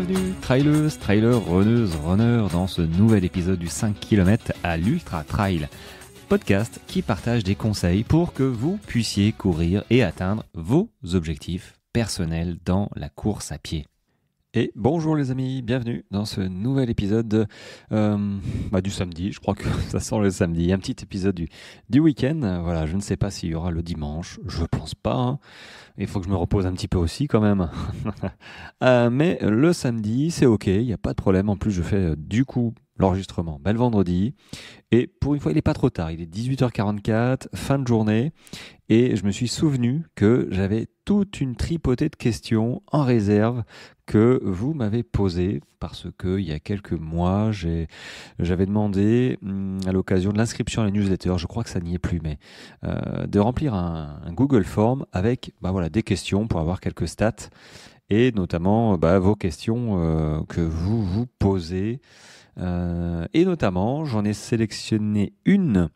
Bienvenue, traileuses, trailers, runneuses, runners, dans ce nouvel épisode du 5 km à l'Ultra Trail, podcast qui partage des conseils pour que vous puissiez courir et atteindre vos objectifs personnels dans la course à pied. Et bonjour les amis, bienvenue dans ce nouvel épisode du samedi, je crois que ça sent le samedi, un petit épisode du week-end. Voilà, je ne sais pas s'il y aura le dimanche, je pense pas, hein. Il faut que je me repose un petit peu aussi quand même. Mais le samedi, c'est ok, il n'y a pas de problème. En plus, je fais du coup l'enregistrement le vendredi. Et pour une fois, il n'est pas trop tard. Il est 18h44, fin de journée. Et je me suis souvenu que j'avais toute une tripotée de questions en réserve que vous m'avez posées. Parce que il y a quelques mois, j'avais demandé à l'occasion de l'inscription à la newsletter, je crois que ça n'y est plus, mais de remplir un Google Form avec des questions pour avoir quelques stats. Et notamment vos questions que vous vous posez. Et notamment, j'en ai sélectionné une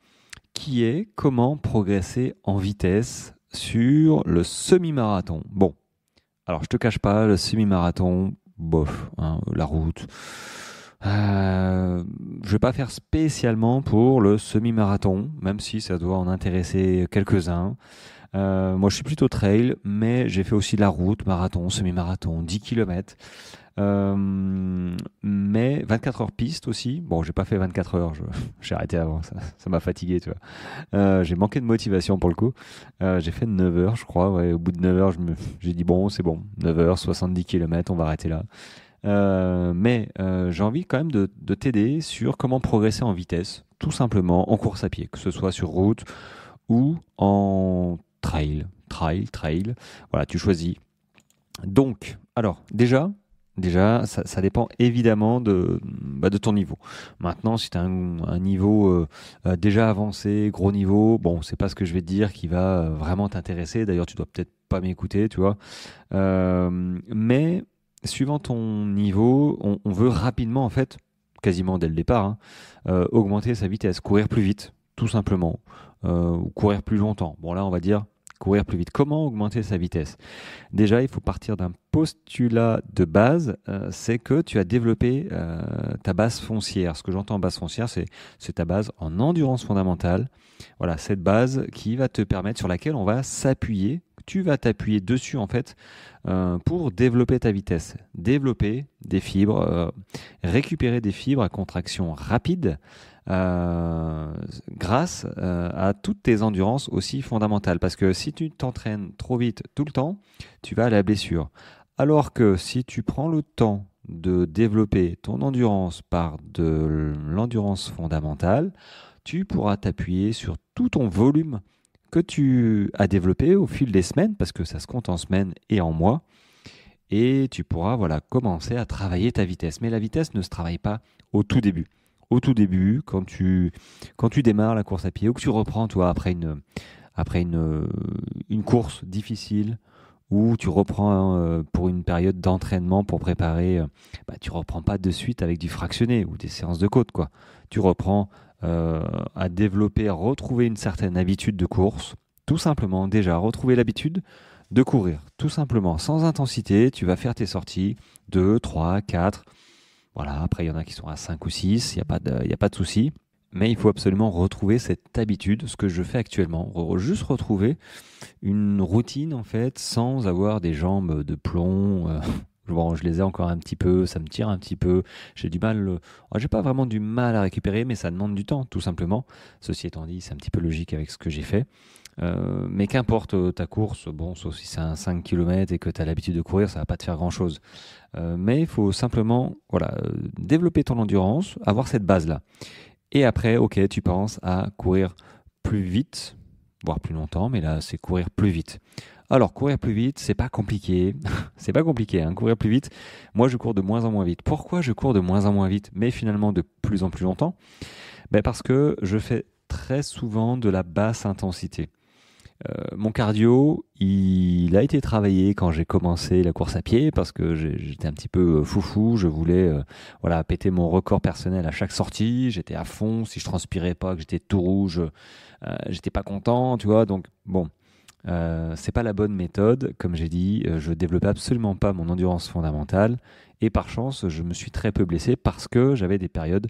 qui est comment progresser en vitesse sur le semi-marathon. Bon, alors je te cache pas, le semi-marathon, bof, hein, la route. Je vais pas faire spécialement pour le semi-marathon, même si ça doit en intéresser quelques-uns. Moi, je suis plutôt trail, mais j'ai fait aussi de la route, marathon, semi-marathon, 10 km. Mais 24 heures piste aussi. Bon, j'ai pas fait 24 heures, j'ai arrêté avant, ça m'a fatigué, tu vois. J'ai manqué de motivation pour le coup. J'ai fait 9 heures, je crois. Ouais, au bout de 9 heures, j'ai dit bon, c'est bon. 9 heures, 70 km, on va arrêter là. Mais j'ai envie quand même de t'aider sur comment progresser en vitesse, tout simplement en course à pied, que ce soit sur route ou en trail. Voilà, tu choisis. Donc, alors, déjà ça dépend évidemment de ton niveau. Maintenant, si tu as un niveau déjà avancé, gros niveau, bon, c'est pas ce que je vais te dire qui va vraiment t'intéresser. D'ailleurs, tu dois peut-être pas m'écouter, tu vois. Mais suivant ton niveau, on veut rapidement, en fait, quasiment dès le départ, augmenter sa vitesse, courir plus vite, tout simplement, ou courir plus longtemps. Bon, là, on va dire courir plus vite. Comment augmenter sa vitesse ? Déjà, il faut partir d'un postulat de base, c'est que tu as développé ta base foncière. Ce que j'entends en base foncière, c'est ta base en endurance fondamentale. Voilà, cette base qui va te permettre, sur laquelle on va s'appuyer. Tu vas t'appuyer dessus en fait pour développer ta vitesse. Développer des fibres, récupérer des fibres à contraction rapide grâce à toutes tes endurances aussi fondamentales. Parce que si tu t'entraînes trop vite tout le temps, tu vas à la blessure. Alors que si tu prends le temps de développer ton endurance par de l'endurance fondamentale, tu pourras t'appuyer sur tout ton volume que tu as développé au fil des semaines, parce que ça se compte en semaines et en mois, et tu pourras commencer à travailler ta vitesse. Mais la vitesse ne se travaille pas au tout début. Au tout début, quand tu démarres la course à pied, ou que tu reprends toi après une course difficile, ou tu reprends pour une période d'entraînement pour préparer, tu reprends pas de suite avec du fractionné ou des séances de côte, quoi. Tu reprends à développer, à retrouver une certaine habitude de course, tout simplement. Déjà, retrouver l'habitude de courir, tout simplement, sans intensité. Tu vas faire tes sorties 2, 3, 4. Voilà, après, il y en a qui sont à 5 ou 6, il n'y a pas de souci. Mais il faut absolument retrouver cette habitude, ce que je fais actuellement. Juste retrouver une routine, en fait, sans avoir des jambes de plomb. Bon, je les ai encore un petit peu, ça me tire un petit peu. J'ai du mal, j'ai pas vraiment du mal à récupérer, mais ça demande du temps, tout simplement. Ceci étant dit, c'est un petit peu logique avec ce que j'ai fait. Mais qu'importe ta course, bon, sauf si c'est un 5 km et que tu as l'habitude de courir, ça va pas te faire grand-chose. Mais il faut simplement développer ton endurance, avoir cette base-là. Et après, ok, tu penses à courir plus vite, voire plus longtemps, mais là, c'est courir plus vite. Alors, courir plus vite, c'est pas compliqué. C'est pas compliqué, hein, courir plus vite. Moi, je cours de moins en moins vite. Pourquoi je cours de moins en moins vite, mais finalement de plus en plus longtemps ? Parce que je fais très souvent de la basse intensité. Mon cardio, il a été travaillé quand j'ai commencé la course à pied parce que j'étais un petit peu foufou. Je voulais péter mon record personnel à chaque sortie. J'étais à fond. Si je transpirais pas, que j'étais tout rouge, j'étais pas content, tu vois. Donc bon, c'est pas la bonne méthode. Comme j'ai dit, je développais absolument pas mon endurance fondamentale Et par chance, je me suis très peu blessé parce que j'avais des périodes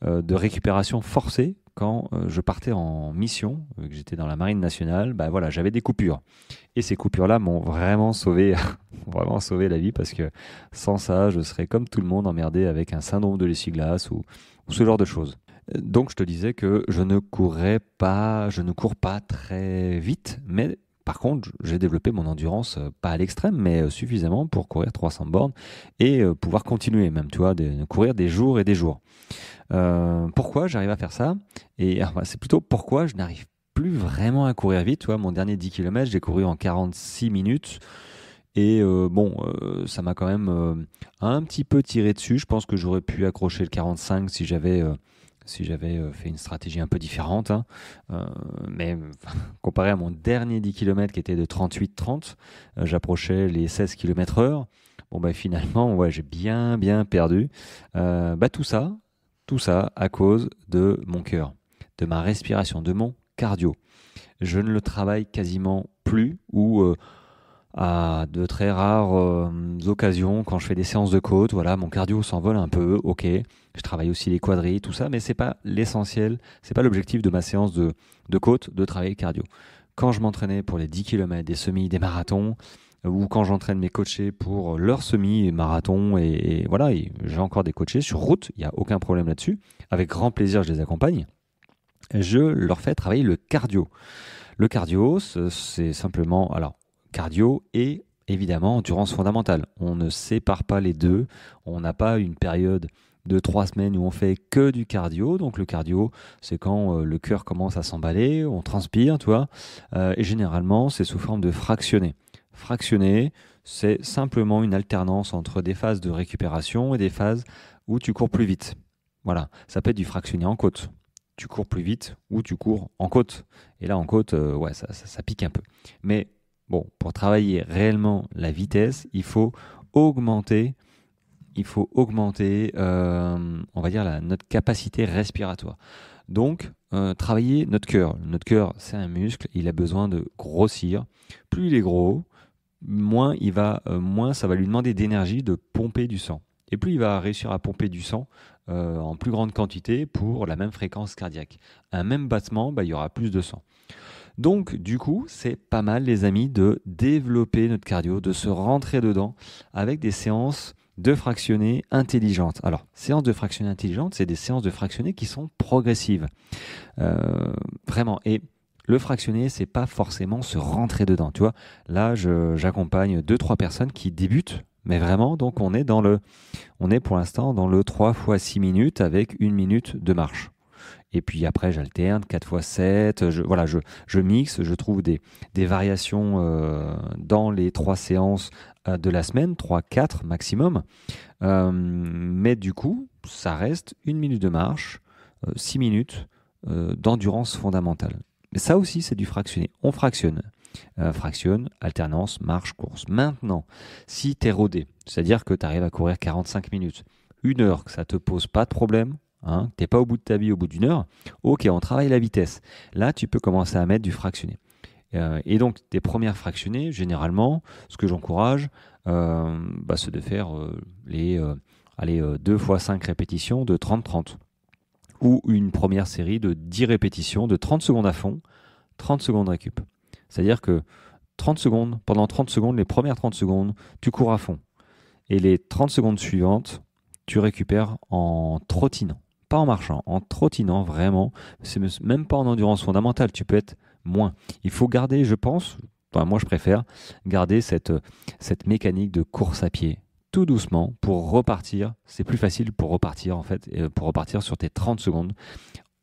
de récupération forcée quand je partais en mission, que j'étais dans la marine nationale. Bah voilà, j'avais des coupures. Et ces coupures-là m'ont vraiment sauvé, vraiment sauvé la vie parce que sans ça, je serais comme tout le monde emmerdé avec un syndrome de l'essuie-glace ou ce genre de choses. Donc je te disais que je ne cours pas très vite, mais par contre, j'ai développé mon endurance, pas à l'extrême, mais suffisamment pour courir 300 bornes et pouvoir continuer même, tu vois, de courir des jours et des jours. Pourquoi j'arrive à faire ça? Et enfin, c'est plutôt pourquoi je n'arrive plus vraiment à courir vite. Tu vois, mon dernier 10 km, j'ai couru en 46 minutes. Et ça m'a quand même un petit peu tiré dessus. Je pense que j'aurais pu accrocher le 45 si j'avais fait une stratégie un peu différente, hein. Mais comparé à mon dernier 10 km qui était de 38-30, j'approchais les 16 km heure. Bon, bah, finalement, ouais, j'ai bien, bien perdu. Tout ça à cause de mon cœur, de ma respiration, de mon cardio. Je ne le travaille quasiment plus ou à de très rares occasions quand je fais des séances de côte. Voilà, mon cardio s'envole un peu, ok. Je travaille aussi les quadrilles, tout ça, mais c'est pas l'essentiel, c'est pas l'objectif de ma séance de côte de travailler le cardio. Quand je m'entraînais pour les 10 km, des semis, des marathons, ou quand j'entraîne mes coachés pour leurs semis et marathons, et voilà, et j'ai encore des coachés sur route, il n'y a aucun problème là-dessus. Avec grand plaisir, je les accompagne. Je leur fais travailler le cardio. Le cardio, c'est simplement, alors, cardio et évidemment endurance fondamentale. On ne sépare pas les deux. On n'a pas une période de 3 semaines où on fait que du cardio. Donc le cardio, c'est quand le cœur commence à s'emballer, on transpire, tu vois. Et généralement, c'est sous forme de fractionné. Fractionné, c'est simplement une alternance entre des phases de récupération et des phases où tu cours plus vite. Voilà, ça peut être du fractionné en côte. Tu cours plus vite ou tu cours en côte. Et là, en côte, ouais, ça pique un peu. Mais bon, pour travailler réellement la vitesse, il faut augmenter, on va dire, notre capacité respiratoire. Donc, travailler notre cœur. Notre cœur, c'est un muscle, il a besoin de grossir. Plus il est gros, moins ça va lui demander d'énergie de pomper du sang. Et plus il va réussir à pomper du sang en plus grande quantité pour la même fréquence cardiaque. Un même battement, il y aura plus de sang. Donc, du coup, c'est pas mal, les amis, de développer notre cardio, de se rentrer dedans avec des séances de fractionnés intelligentes. Alors, séances de fractionnés intelligentes, c'est des séances de fractionnés qui sont progressives. Vraiment. Et le fractionné, c'est pas forcément se rentrer dedans. Tu vois, là, j'accompagne 2-3 personnes qui débutent, mais vraiment, donc on est pour l'instant dans le 3 fois 6 minutes avec 1 minute de marche. Et puis après, j'alterne 4 fois 7. Je mixe, je trouve des variations dans les 3 séances de la semaine, 3-4 maximum. Mais du coup, ça reste 1 minute de marche, 6 minutes d'endurance fondamentale. Mais ça aussi, c'est du fractionné. On fractionne. Fractionne, alternance, marche, course. Maintenant, si tu es rodé, c'est-à-dire que tu arrives à courir 45 minutes, 1 heure, que ça ne te pose pas de problème, hein, tu n'es pas au bout de ta vie au bout d'1 heure, ok, on travaille la vitesse. Là, tu peux commencer à mettre du fractionné. Et donc, tes premières fractionnées, généralement, ce que j'encourage, c'est de faire les 2 fois 5 répétitions de 30-30. Ou une première série de 10 répétitions de 30 secondes à fond, 30 secondes récup. C'est-à-dire que 30 secondes, pendant 30 secondes, les premières 30 secondes, tu cours à fond. Et les 30 secondes suivantes, tu récupères en trottinant. Pas en marchant, en trottinant vraiment. C'est même pas en endurance fondamentale, tu peux être moins. Il faut garder, je pense, moi je préfère, garder cette mécanique de course à pied. Tout doucement pour repartir. C'est plus facile pour repartir en fait, pour repartir sur tes 30 secondes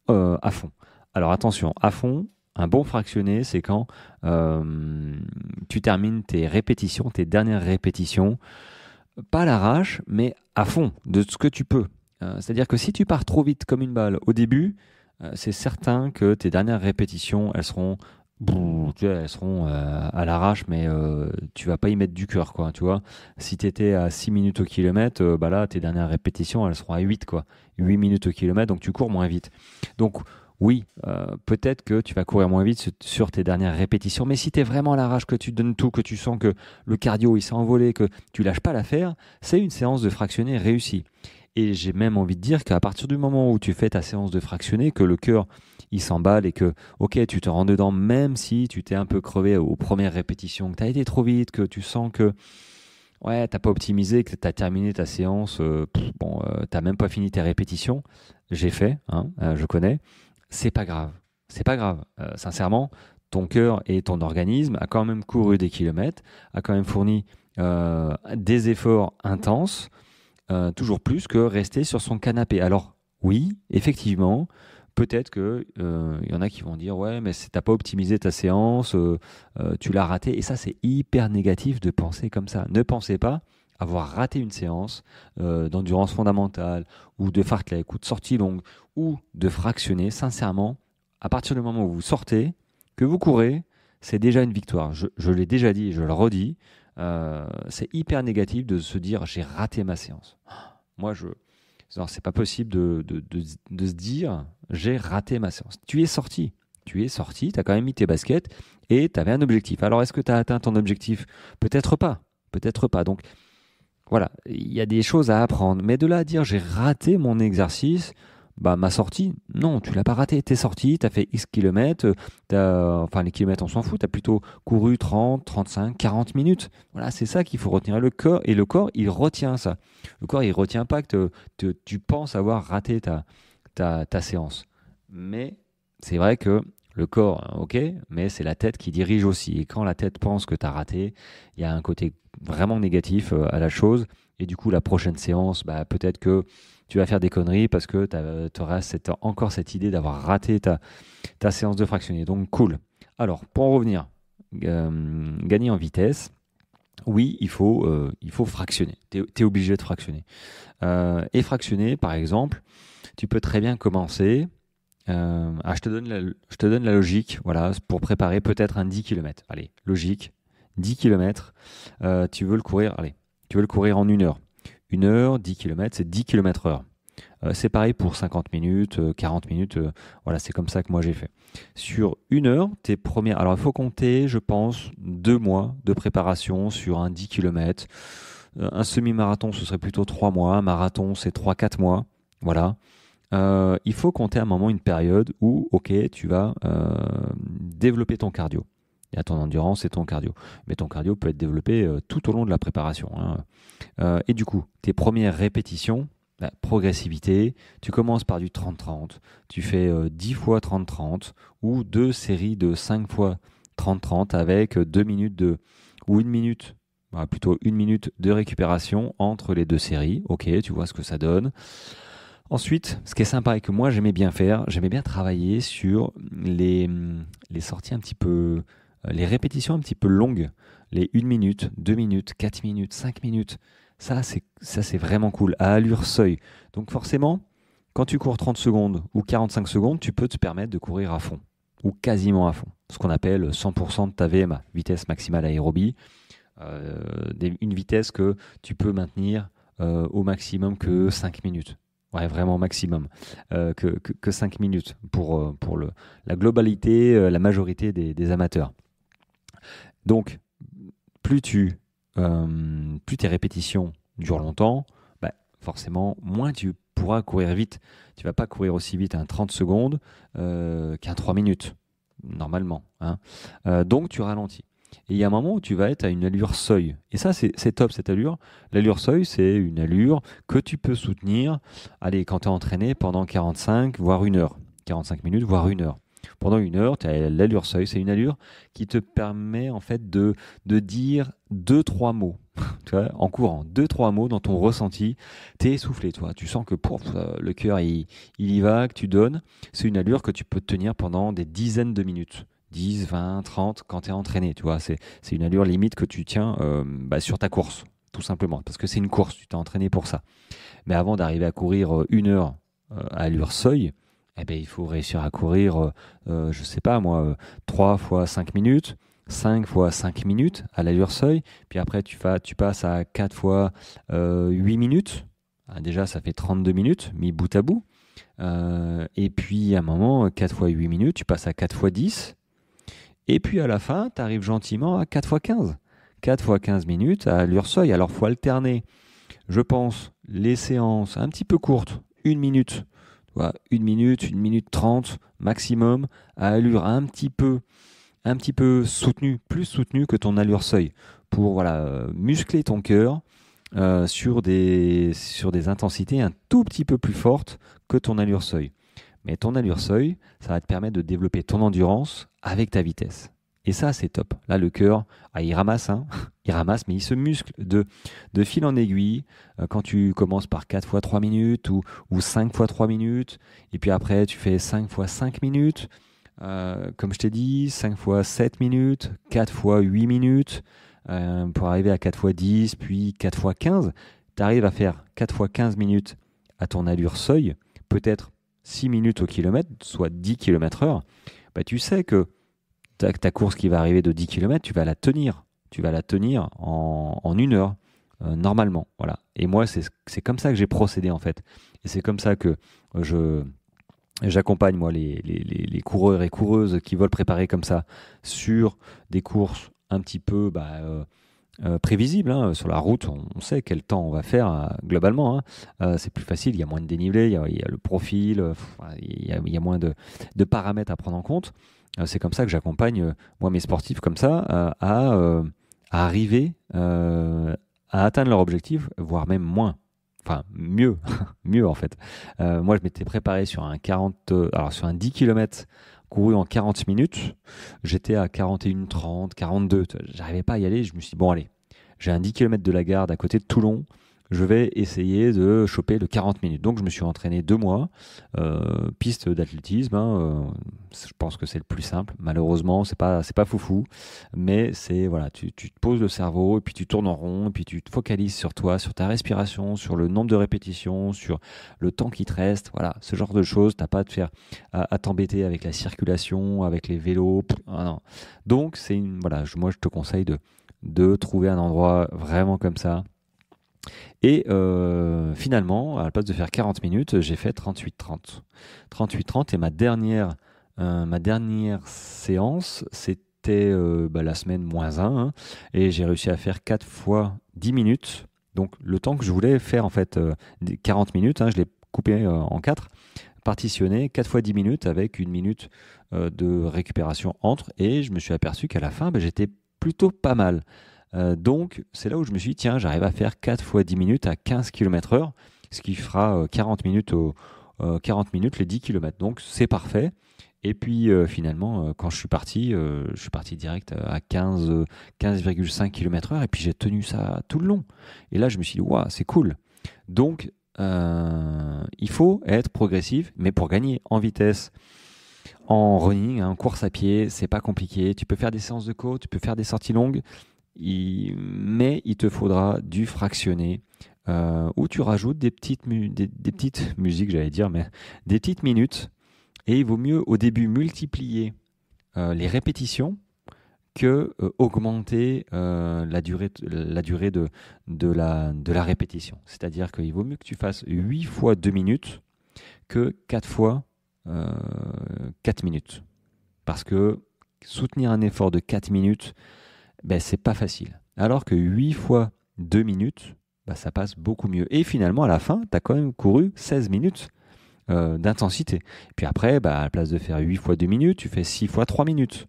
à fond. Alors attention, à fond, un bon fractionné, c'est quand tu termines tes dernières répétitions, pas à l'arrache, mais à fond, de ce que tu peux. C'est-à-dire que si tu pars trop vite comme une balle au début, c'est certain que tes dernières répétitions, elles seront à l'arrache, mais tu vas pas y mettre du cœur, quoi, tu vois. Si tu étais à 6 minutes au kilomètre, là, tes dernières répétitions, elles seront à 8, quoi. 8 minutes au kilomètre, donc tu cours moins vite. Donc, oui, peut-être que tu vas courir moins vite sur tes dernières répétitions, mais si tu es vraiment à l'arrache, que tu donnes tout, que tu sens que le cardio il s'est envolé, que tu lâches pas l'affaire, c'est une séance de fractionné réussie. Et j'ai même envie de dire qu'à partir du moment où tu fais ta séance de fractionné, que le cœur il s'emballe et que, ok, tu te rends dedans, même si tu t'es un peu crevé aux premières répétitions, que tu as été trop vite, que tu sens que ouais, t'as pas optimisé, que tu as terminé ta séance, t'as même pas fini tes répétitions, j'ai fait, hein, je connais, c'est pas grave. C'est pas grave. Sincèrement, ton cœur et ton organisme a quand même couru des kilomètres, a quand même fourni des efforts intenses, toujours plus que rester sur son canapé. Alors, oui, effectivement, peut-être que y en a qui vont dire ouais, mais t'as pas optimisé ta séance, tu l'as raté. Et ça, c'est hyper négatif de penser comme ça. Ne pensez pas avoir raté une séance d'endurance fondamentale ou de fartlek ou de sortie longue ou de fractionner. Sincèrement, à partir du moment où vous sortez, que vous courez, c'est déjà une victoire. Je l'ai déjà dit et je le redis. C'est hyper négatif de se dire j'ai raté ma séance. Moi, c'est pas possible de se dire j'ai raté ma séance. Tu es sorti. Tu es sorti, tu as quand même mis tes baskets et tu avais un objectif. Alors, est-ce que tu as atteint ton objectif? Peut-être pas. Peut-être pas. Donc, voilà, il y a des choses à apprendre. Mais de là à dire j'ai raté mon exercice, bah ma sortie, non, tu l'as pas raté. T'es sorti, t'as fait X kilomètres, enfin les kilomètres on s'en fout, t'as plutôt couru 30, 35, 40 minutes. Voilà, c'est ça qu'il faut retenir. Le corps, et le corps, il retient ça. Le corps, il retient pas que tu penses avoir raté ta séance. Mais c'est vrai que le corps, ok, mais c'est la tête qui dirige aussi. Et quand la tête pense que tu as raté, il y a un côté vraiment négatif à la chose. Et du coup, la prochaine séance, bah, peut-être que tu vas faire des conneries parce que tu auras encore cette idée d'avoir raté ta séance de fractionné. Donc, cool. Alors, pour en revenir, gagner en vitesse, oui, il faut fractionner. Tu es obligé de fractionner. Et fractionner, par exemple, tu peux très bien commencer. Je te donne la logique, voilà, pour préparer peut-être un 10 km. Allez, logique, 10 km, tu veux le courir en 1 heure. 1 heure, 10 km, c'est 10 km heure. C'est pareil pour 50 minutes, 40 minutes, voilà, c'est comme ça que moi j'ai fait. Sur 1 heure, tes premières. Alors il faut compter, je pense, 2 mois de préparation sur un 10 km. Un semi-marathon, ce serait plutôt 3 mois. Un marathon, c'est 3, 4 mois. Voilà. Il faut compter à un moment une période où, ok, tu vas développer ton cardio. Il y a ton endurance et ton cardio. Mais ton cardio peut être développé tout au long de la préparation, hein. Et du coup, tes premières répétitions, la progressivité, tu commences par du 30-30, tu fais 10 fois 30-30 ou 2 séries de 5 fois 30-30 avec 2 minutes ou 1 minute, plutôt 1 minute de récupération entre les 2 séries. Ok, tu vois ce que ça donne. Ensuite, ce qui est sympa et que moi j'aimais bien faire, j'aimais bien travailler sur les sorties un petit peu, les répétitions un petit peu longues, les 1 minute, 2 minutes, 4 minutes, 5 minutes. Ça c'est vraiment cool, à allure seuil. Donc forcément, quand tu cours 30 secondes ou 45 secondes, tu peux te permettre de courir à fond, ou quasiment à fond. Ce qu'on appelle 100% de ta VMA, vitesse maximale aérobie, une vitesse que tu peux maintenir au maximum que 5 minutes. Ouais, vraiment maximum, que 5 minutes pour la globalité, la majorité des amateurs. Donc, plus plus tes répétitions durent longtemps, bah, forcément, moins tu pourras courir vite. Tu vas pas courir aussi vite à un 30 secondes qu'un 3 minutes, normalement, hein. Donc, tu ralentis. Et il y a un moment où tu vas être à une allure seuil. Et ça, c'est top, cette allure. L'allure seuil, c'est une allure que tu peux soutenir, allez, quand tu es entraîné pendant 45, voire 1 heure. 45 minutes, voire 1 heure. Pendant 1 heure, tu as l'allure seuil. C'est une allure qui te permet en fait de dire 2, 3 mots. Tu vois, en courant, 2, 3 mots dans ton ressenti. Tu es essoufflé, toi. Tu sens que le cœur, il y va, que tu donnes. C'est une allure que tu peux tenir pendant des dizaines de minutes. 10, 20, 30 quand tu es entraîné, tu vois, c'est une allure limite que tu tiens sur ta course, tout simplement, parce que c'est une course, tu t'es entraîné pour ça. Mais avant d'arriver à courir 1 heure à allure seuil, eh ben, il faut réussir à courir, je sais pas moi, 3 fois 5 minutes, 5 fois 5 minutes à l'allure seuil, puis après tu passes à 4 fois 8 minutes. Ah, déjà ça fait 32 minutes, mis bout à bout. Et puis à un moment, 4 fois 8 minutes, tu passes à 4 fois 10. Et puis à la fin, tu arrives gentiment à 4 fois 15. 4 fois 15 minutes à allure seuil. Alors, faut alterner, je pense, les séances un petit peu courtes, 1 minute, tu vois, 1 minute, 1 minute 30 maximum, à allure un petit peu soutenue, plus soutenue que ton allure seuil, pour voilà, muscler ton cœur sur des intensités un tout petit peu plus fortes que ton allure seuil. Mais ton allure seuil, ça va te permettre de développer ton endurance avec ta vitesse. Et ça, c'est top. Là, le cœur, il ramasse, hein. Il ramasse, mais il se muscle de fil en aiguille. Quand tu commences par 4 fois 3 minutes ou 5 fois 3 minutes, et puis après, tu fais 5 fois 5 minutes. Comme je t'ai dit, 5 fois 7 minutes, 4 fois 8 minutes, pour arriver à 4 fois 10, puis 4 fois 15. Tu arrives à faire 4 fois 15 minutes à ton allure seuil, peut-être 6 minutes au kilomètre, soit 10 km heure. Bah, tu sais que ta course qui va arriver de 10 km, tu vas la tenir. Tu vas la tenir en 1 heure, normalement. Voilà. Et moi, c'est comme ça que j'ai procédé, en fait. Et c'est comme ça que j'accompagne moi les coureurs et coureuses qui veulent préparer comme ça sur des courses un petit peu prévisibles, hein. Sur la route, on sait quel temps on va faire globalement, hein. C'est plus facile, il y a moins de dénivelé, il y a le profil, il y a moins de paramètres à prendre en compte. C'est comme ça que j'accompagne moi mes sportifs comme ça à arriver à atteindre leur objectif, voire même moins. Enfin, mieux, mieux en fait. Moi, je m'étais préparé sur sur un 10 km couru en 40 minutes. J'étais à 41,30, 42. J'arrivais pas à y aller. Je me suis dit, bon, allez, j'ai un 10 km de la Garde à côté de Toulon. Je vais essayer de choper le 40 minutes. Donc, je me suis entraîné 2 mois, piste d'athlétisme, hein, je pense que c'est le plus simple. Malheureusement, c'est pas foufou, mais c'est voilà, tu te poses le cerveau et puis tu tournes en rond et puis tu te focalises sur toi, sur ta respiration, sur le nombre de répétitions, sur le temps qui te reste. Voilà, ce genre de choses. T'as pas à te faire à t'embêter avec la circulation, avec les vélos. Ah non. Donc, voilà, moi je te conseille de trouver un endroit vraiment comme ça. Et finalement, à la place de faire 40 minutes, j'ai fait 38-30. 38-30 et ma dernière séance, c'était la semaine -1, hein, et j'ai réussi à faire 4 fois 10 minutes. Donc le temps que je voulais faire en fait 40 minutes, hein, je l'ai coupé en 4, partitionné 4 fois 10 minutes avec 1 minute de récupération entre, et je me suis aperçu qu'à la fin, j'étais plutôt pas mal. Donc, c'est là où je me suis dit, tiens, j'arrive à faire 4 fois 10 minutes à 15 km heure, ce qui fera 40 minutes, 40 minutes les 10 km. Donc, c'est parfait. Et puis, finalement, quand je suis parti direct à 15,5 km heure, et puis j'ai tenu ça tout le long. Et là, je me suis dit, waouh, c'est cool. Donc, il faut être progressif, mais pour gagner en vitesse, en running, en course à pied, c'est pas compliqué. Tu peux faire des séances de côte, tu peux faire des sorties longues. Mais il te faudra du fractionné où tu rajoutes des petites musiques, j'allais dire, mais des petites minutes. Et il vaut mieux au début multiplier les répétitions que augmenter la durée de la répétition. C'est-à-dire qu'il vaut mieux que tu fasses 8 fois 2 minutes que 4 fois 4 minutes. Parce que soutenir un effort de 4 minutes, c'est pas facile. Alors que 8 fois 2 minutes, ça passe beaucoup mieux. Et finalement, à la fin, tu as quand même couru 16 minutes d'intensité. Puis après, à la place de faire 8 fois 2 minutes, tu fais 6 fois 3 minutes.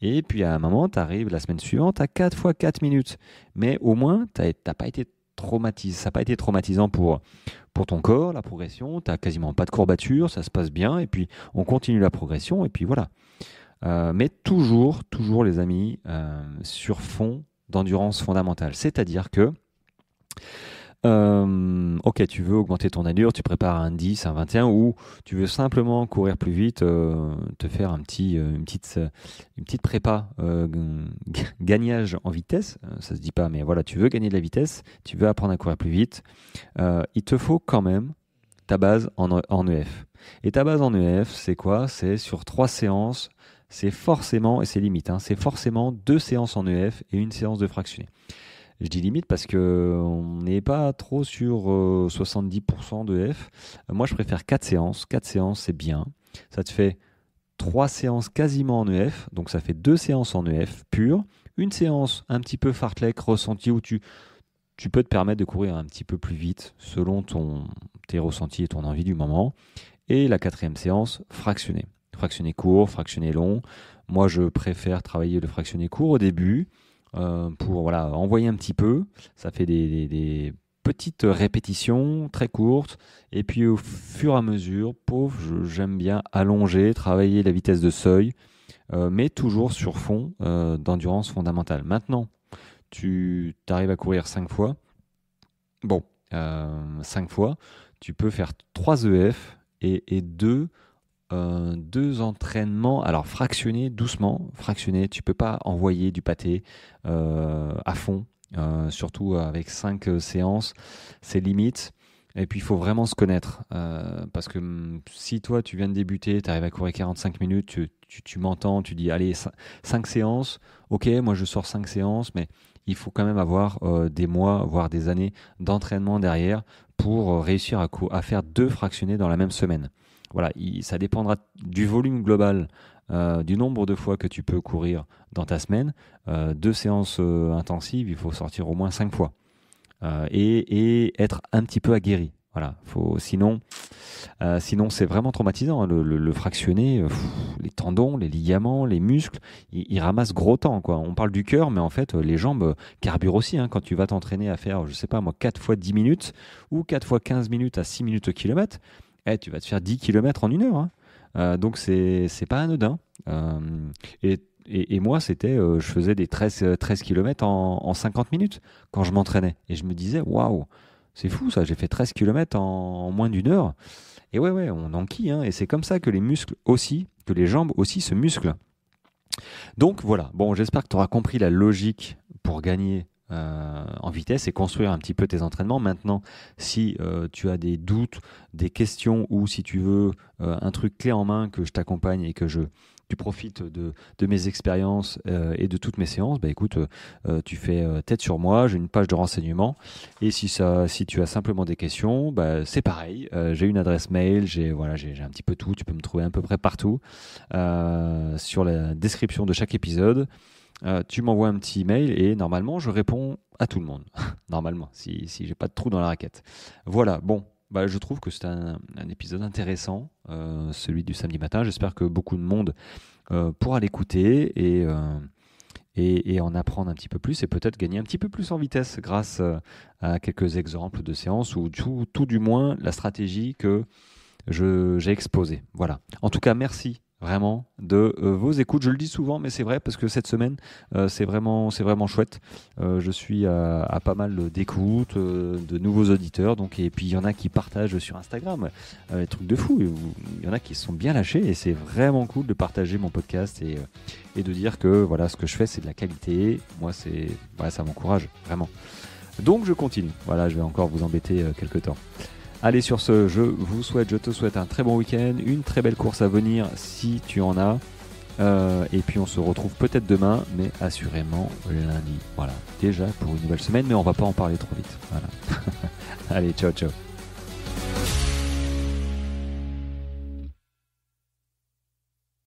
Et puis à un moment, tu arrives la semaine suivante à 4 fois 4 minutes. Mais au moins, t'as pas été traumatisé. Ça n'a pas été traumatisant pour ton corps, la progression. Tu n'as quasiment pas de courbature, ça se passe bien. Et puis, on continue la progression. Et puis voilà. Mais toujours les amis, sur fond d'endurance fondamentale. C'est-à-dire que, ok, tu veux augmenter ton allure, tu prépares un 10, un 21, ou tu veux simplement courir plus vite, te faire une petite prépa, gagnage en vitesse, ça se dit pas, mais voilà, tu veux gagner de la vitesse, tu veux apprendre à courir plus vite, il te faut quand même ta base en EF. Et ta base en EF, c'est quoi? C'est sur 3 séances. C'est forcément, et c'est limite, hein, c'est forcément 2 séances en EF et 1 séance de fractionné. Je dis limite parce que on n'est pas trop sur 70% de F. Moi, je préfère 4 séances. 4 séances, c'est bien. Ça te fait 3 séances quasiment en EF. Donc, ça fait 2 séances en EF pur. Une séance un petit peu fartlek, ressenti, où tu peux te permettre de courir un petit peu plus vite selon tes ressentis et ton envie du moment. Et la 4e séance, fractionnée. Fractionné court, fractionné long. Moi, je préfère travailler le fractionné court au début pour envoyer un petit peu. Ça fait des petites répétitions très courtes. Et puis, au fur et à mesure, j'aime bien allonger, travailler la vitesse de seuil, mais toujours sur fond d'endurance fondamentale. Maintenant, tu arrives à courir 5 fois. Bon, 5 fois, tu peux faire 3 EF et 2 entraînements. Alors fractionner doucement, tu peux pas envoyer du pâté à fond, surtout avec 5 séances, c'est limite. Et puis il faut vraiment se connaître, parce que si toi tu viens de débuter, tu arrives à courir 45 minutes, tu m'entends, tu dis allez 5 séances, ok, moi je sors 5 séances, mais il faut quand même avoir des mois, voire des années d'entraînement derrière pour réussir à faire 2 fractionnés dans la même semaine. Voilà, ça dépendra du volume global, du nombre de fois que tu peux courir dans ta semaine. 2 séances intensives, il faut sortir au moins 5 fois. Et être un petit peu aguerri. Voilà, sinon c'est vraiment traumatisant. Le fractionné, les tendons, les ligaments, les muscles, ils ramassent gros temps, quoi. On parle du cœur, mais en fait, les jambes carburent aussi. Quand tu vas t'entraîner à faire, je sais pas moi, 4 fois 10 minutes ou 4 fois 15 minutes à 6 minutes au kilomètre, tu vas te faire 10 kilomètres en 1 heure. Donc, c'est pas anodin. Et moi, je faisais des 13 km en 50 minutes quand je m'entraînais. Et je me disais, waouh, c'est fou ça, j'ai fait 13 km en moins d'1 heure. Et ouais, on enquille. Et c'est comme ça que les muscles aussi, que les jambes aussi se musclent. Donc voilà, bon, j'espère que tu auras compris la logique pour gagner en vitesse et construire un petit peu tes entraînements. Maintenant, si tu as des doutes, des questions ou si tu veux un truc clé en main que je t'accompagne et que tu profites de mes expériences et de toutes mes séances, écoute, tu fais tête sur moi, j'ai une page de renseignements et si tu as simplement des questions, c'est pareil, j'ai une adresse mail, j'ai un petit peu tout, tu peux me trouver à peu près partout sur la description de chaque épisode. Tu m'envoies un petit mail et normalement je réponds à tout le monde. Normalement, si j'ai pas de trou dans la raquette. Voilà, bon, je trouve que c'est un épisode intéressant, celui du samedi matin. J'espère que beaucoup de monde pourra l'écouter et en apprendre un petit peu plus et peut-être gagner un petit peu plus en vitesse grâce à quelques exemples de séances ou tout du moins la stratégie que j'ai exposée. Voilà. En tout cas, merci vraiment de vos écoutes. Je le dis souvent, mais c'est vrai parce que cette semaine, c'est vraiment chouette. Je suis à pas mal d'écoutes, de nouveaux auditeurs. Et puis, il y en a qui partagent sur Instagram des trucs de fou. Il y en a qui se sont bien lâchés et c'est vraiment cool de partager mon podcast et de dire que voilà, ce que je fais, c'est de la qualité. Moi, ça m'encourage vraiment. Donc, je continue. Voilà, je vais encore vous embêter quelques temps. Allez, sur ce, je te souhaite un très bon week-end, une très belle course à venir si tu en as. Et puis on se retrouve peut-être demain, mais assurément lundi. Voilà, déjà pour une nouvelle semaine, mais on va pas en parler trop vite. Voilà. Allez, ciao.